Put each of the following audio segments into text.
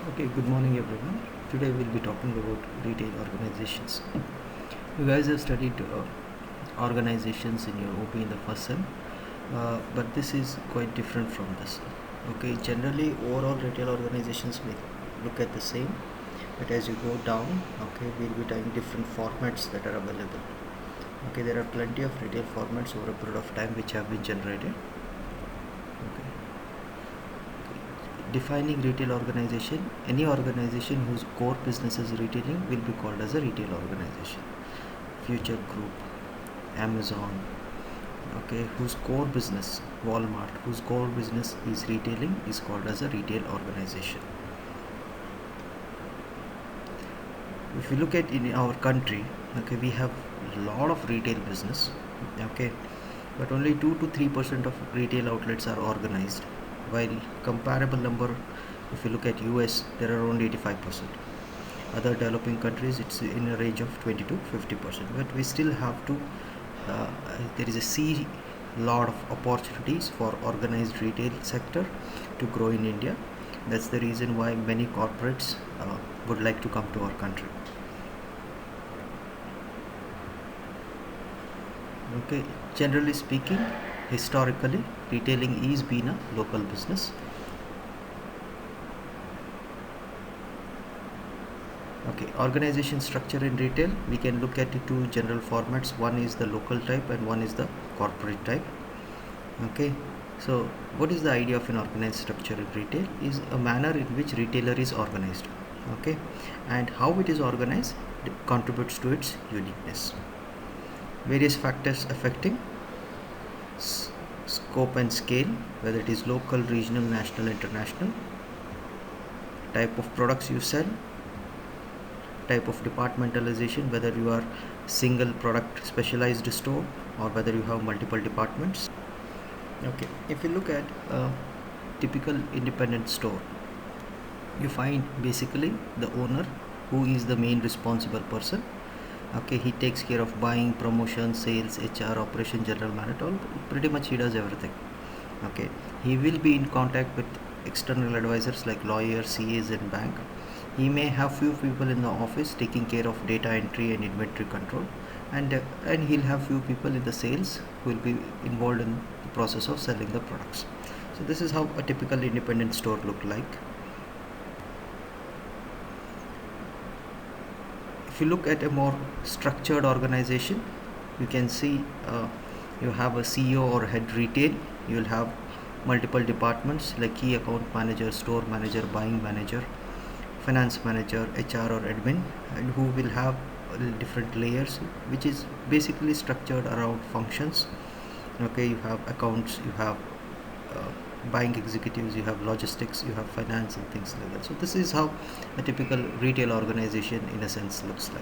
Okay, good morning everyone. Today we'll be talking about retail organizations. You guys have studied organizations in your OP in the first sem, but this is quite different from this. Okay, generally overall retail organizations may look at the same, but as you go down, okay, we'll be trying different formats that are available. Okay, there are plenty of retail formats over a period of time which have been generated. Okay. Defining retail organization, any organization whose core business is retailing will be called as a retail organization. Future Group, Amazon, okay, whose core business, Walmart, whose core business is retailing is called as a retail organization. If you look at in our country, okay, we have a lot of retail business, okay, but only 2 to 3% of retail outlets are organized, while comparable number, if you look at US, there are only 85%. Other developing countries, it's in a range of 20 to 50%, but we still have to there is a sea lot of opportunities for organized retail sector to grow in India. That's the reason why many corporates would like to come to our country. Okay, generally speaking, historically, retailing is been a local business. Okay, organization structure in retail, we can look at two general formats. One is the local type and one is the corporate type. Okay, so what is the idea of an organized structure in retail is a manner in which retailer is organized. Okay, and how it is organized contributes to its uniqueness. Various factors affecting scope and scale, whether it is local, regional, national, international, type of products you sell, type of departmentalization, whether you are single product specialized store or whether you have multiple departments. Okay, if you look at a typical independent store, you find basically the owner who is the main responsible person. Okay, he takes care of buying, promotion, sales, HR, operation, general manager, pretty much he does everything. Okay, he will be in contact with external advisors like lawyers, CAs and bank. He may have few people in the office taking care of data entry and inventory control, and he'll have few people in the sales who will be involved in the process of selling the products. So this is how a typical independent store look like. If you look at a more structured organization, you can see you have a CEO or head retail. You will have multiple departments like key account manager, store manager, buying manager, finance manager, HR or admin, and who will have different layers, which is basically structured around functions. Okay, you have accounts, you have buying executives, you have logistics, you have finance and things like that. So this is how a typical retail organization in a sense looks like.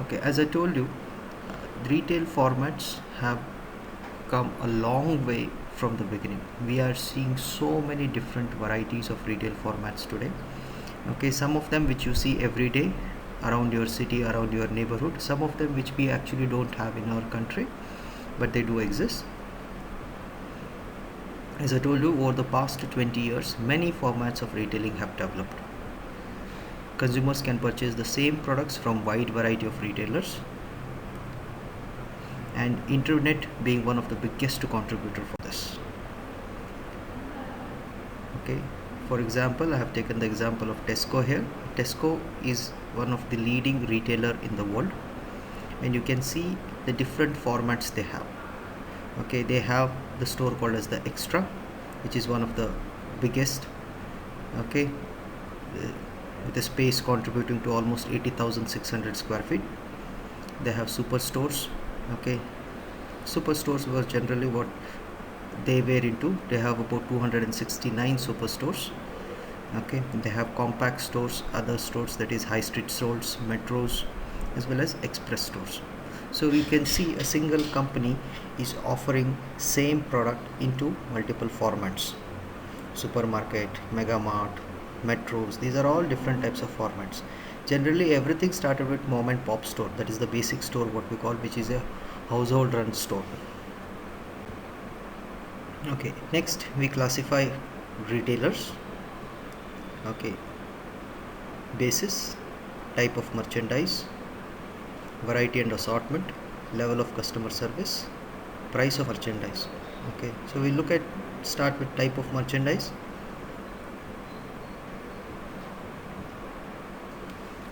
Okay, as I told you, retail formats have come a long way from the beginning. We are seeing so many different varieties of retail formats today. Okay, some of them which you see every day around your city, around your neighborhood, some of them which we actually don't have in our country, but they do exist. As I told you, over the past 20 years, many formats of retailing have developed. Consumers can purchase the same products from wide variety of retailers, and internet being one of the biggest contributor for this. Okay, for example, I have taken the example of Tesco here. Tesco is one of the leading retailer in the world, and you can see the different formats they have. Okay, they have the store called as the Extra, which is one of the biggest. Okay, with a space contributing to almost 80,600 square feet. They have superstores. Okay, superstores were generally what they were into. They have about 269 superstores. Okay, they have compact stores, other stores, that is high street stores, metros, as well as express stores. So we can see a single company is offering same product into multiple formats: supermarket, mega mart, metros. These are all different types of formats. Generally everything started with mom and pop store, that is the basic store what we call, which is a household run store. Okay, next we classify retailers. Okay, basis, type of merchandise, variety and assortment, level of customer service, price of merchandise. Okay, so we look at start with type of merchandise.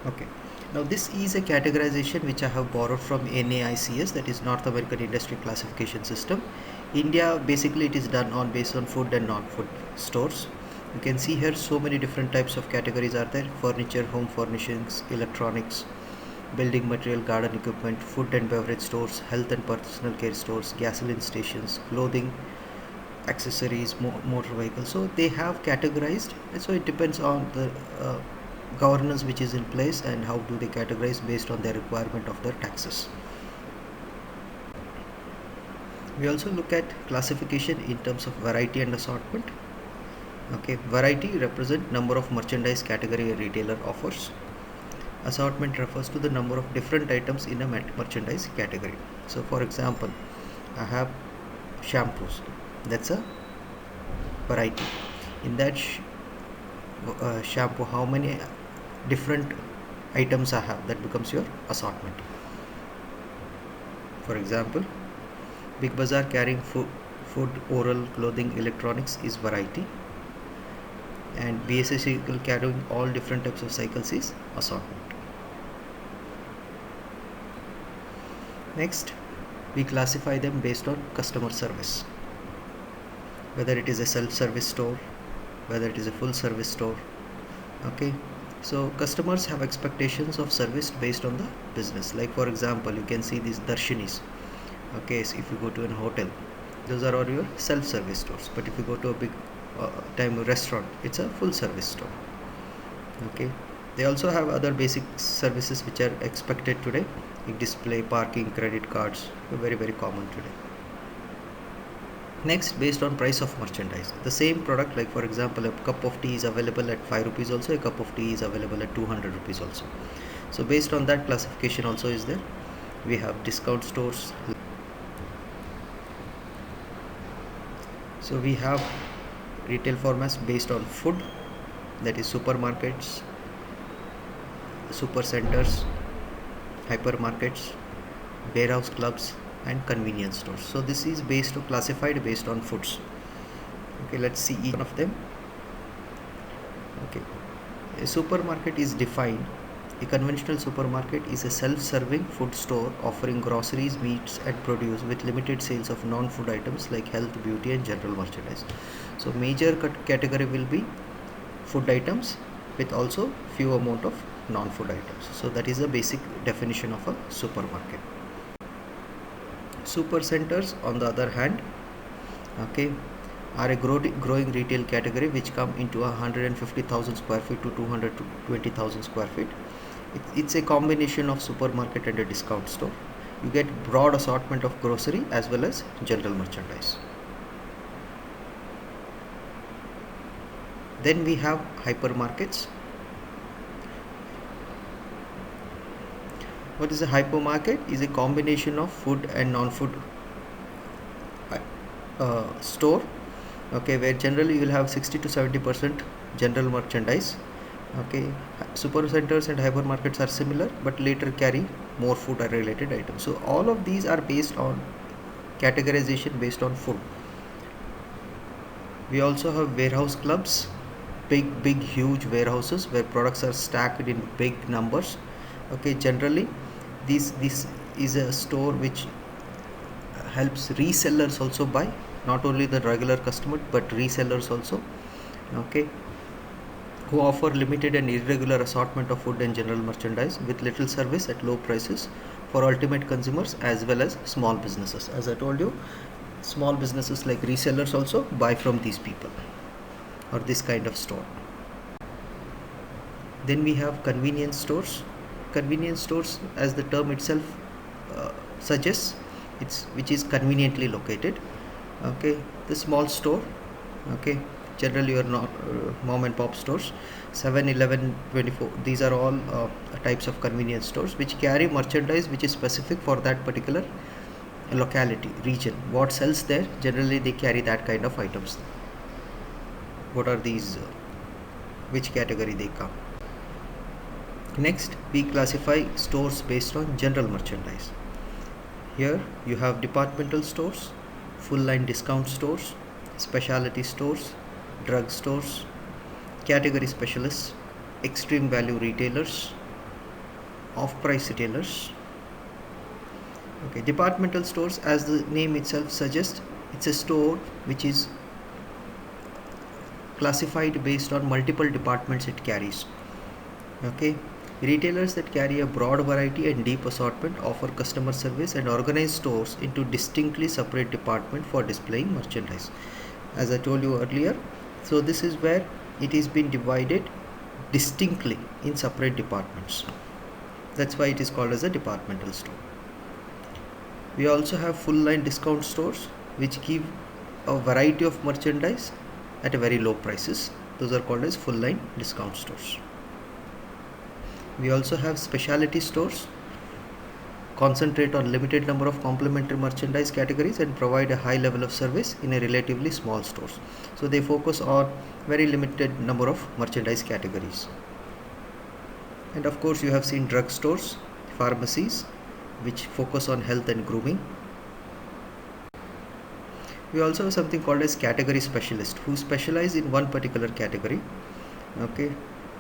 Okay, now this is a categorization which I have borrowed from NAICS, that is North American Industry Classification System. India, basically it is done on based on food and non-food stores. You can see here so many different types of categories are there: furniture, home furnishings, electronics, building material, garden equipment, food and beverage stores, health and personal care stores, gasoline stations, clothing, accessories, motor vehicles. So they have categorized, so it depends on the governance which is in place and how do they categorize based on their requirement of their taxes. We also look at classification in terms of variety and assortment. Okay, variety represent number of merchandise category a retailer offers. Assortment refers to the number of different items in a merchandise category. So for example, I have shampoos, that's a variety. In that shampoo, how many different items I have, that becomes your assortment. For example, Big Bazaar carrying food, oral, clothing, electronics is variety, and BSA cycle carrying all different types of cycles is assortment. Next, we classify them based on customer service, whether it is a self-service store, whether it is a full service store. Okay, so customers have expectations of service based on the business. Like for example, you can see these darshanis. Okay, so if you go to a hotel, those are all your self-service stores, but if you go to a big time restaurant, it's a full service store. Okay, they also have other basic services which are expected today, like display, parking, credit cards, very common today. Next, based on price of merchandise, the same product, like for example, a cup of tea is available at 5 rupees also, a cup of tea is available at 200 rupees also. So based on that, classification also is there. We have discount stores. So we have retail formats based on food, that is supermarkets, super centers, hypermarkets, warehouse clubs, and convenience stores. So this is classified based on foods. Okay, let's see each one of them. Okay, a supermarket is defined. A conventional supermarket is a self-serving food store offering groceries, meats, and produce with limited sales of non-food items like health, beauty, and general merchandise. So major category will be food items with also few amount of non-food items. So that is the basic definition of a supermarket. Super centers, on the other hand, okay, are a growing retail category which come into 150,000 square feet to 220,000 square feet. It's a combination of supermarket and a discount store. You get broad assortment of grocery as well as general merchandise. Then we have hypermarkets. What is a hypermarket? Is a combination of food and non-food store. Okay, where generally you will have 60 to 70% general merchandise. Okay, super centers and hypermarkets are similar, but later carry more food related items. So all of these are based on categorization based on food. We also have warehouse clubs, big huge warehouses where products are stacked in big numbers. Okay, generally this is a store which helps resellers also buy, not only the regular customer but resellers also. Okay, who offer limited and irregular assortment of food and general merchandise with little service at low prices for ultimate consumers as well as small businesses. As I told you, small businesses like resellers also buy from these people or this kind of store. Then we have convenience stores. Convenience stores, as the term itself suggests, which is conveniently located. Okay, the small store. Okay, generally your not mom and pop stores, 7-Eleven, 24, these are all types of convenience stores which carry merchandise which is specific for that particular locality, region. What sells there, generally they carry that kind of items. what are these, which category they come. Next, we classify stores based on general merchandise. Here you have departmental stores, full line discount stores, specialty stores, drug stores, category specialists, extreme value retailers, off-price retailers. Okay, departmental stores, as the name itself suggests, it's a store which is classified based on multiple departments it carries. Okay, retailers that carry a broad variety and deep assortment offer customer service and organize stores into distinctly separate departments for displaying merchandise. As I told you earlier, so this is where it is being divided distinctly in separate departments. That's why it is called as a departmental store. We also have full line discount stores which give a variety of merchandise at a very low prices. Those are called as full line discount stores. We also have specialty stores, concentrate on limited number of complementary merchandise categories and provide a high level of service in a relatively small stores. So they focus on very limited number of merchandise categories. And of course you have seen drug stores, pharmacies, which focus on health and grooming. We also have something called as category specialist who specialize in one particular category. Okay,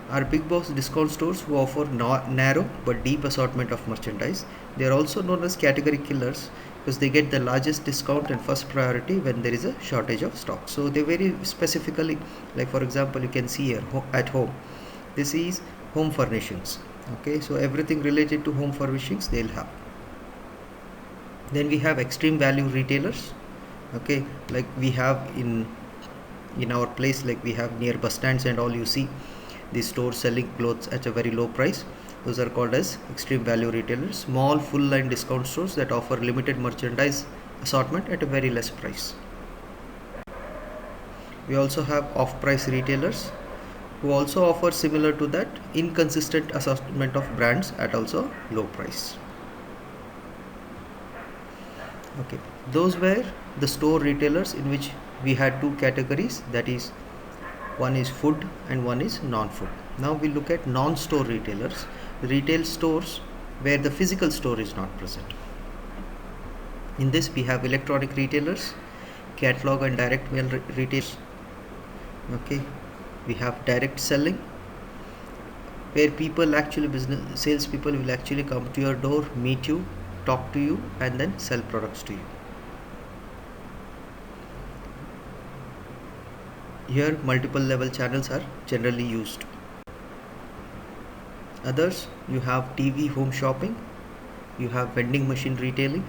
are big box discount stores who offer narrow but deep assortment of merchandise. They are also known as category killers because they get the largest discount and first priority when there is a shortage of stock. So they very specifically, like for example, you can see here at home, this is home furnishings. Okay, so everything related to home furnishings they'll have. Then we have extreme value retailers. Okay, like we have in our place, like we have near bus stands and all, you see these stores selling clothes at a very low price. Those are called as extreme value retailers. Small full line discount stores that offer limited merchandise assortment at a very less price. We also have off-price retailers who also offer similar to that inconsistent assortment of brands at also low price. Okay, those were the store retailers in which we had two categories, that is, one is food and one is non-food. Now we look at non-store retailers, retail stores where the physical store is not present. In this we have electronic retailers, catalog and direct mail retailers. Okay, we have direct selling where people actually sales people will actually come to your door, meet you, talk to you and then sell products to you. Here multiple level channels are generally used. Others, you have TV home shopping, you have vending machine retailing,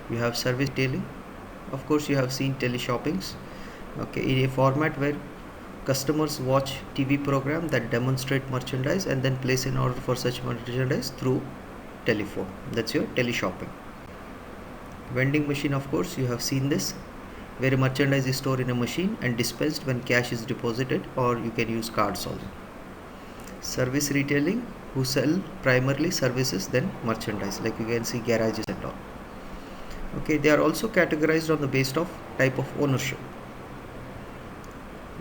you have service retailing. Of course you have seen teleshoppings. Okay, in a format where customers watch TV program that demonstrate merchandise and then place an order for such merchandise through telephone. That's your teleshopping. Vending machine, of course you have seen this, where merchandise is stored in a machine and dispensed when cash is deposited, or you can use cards also. Service retailing, who sell primarily services then merchandise, like you can see garages and all. Okay, they are also categorized on the basis of type of ownership.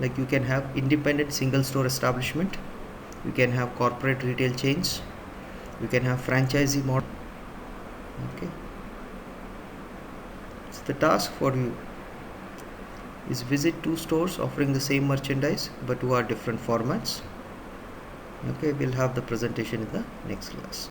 Like you can have independent single store establishment, you can have corporate retail chains, you can have franchisee model. Okay, so the task for you is visit two stores offering the same merchandise but who are different formats. Okay, we'll have the presentation in the next class.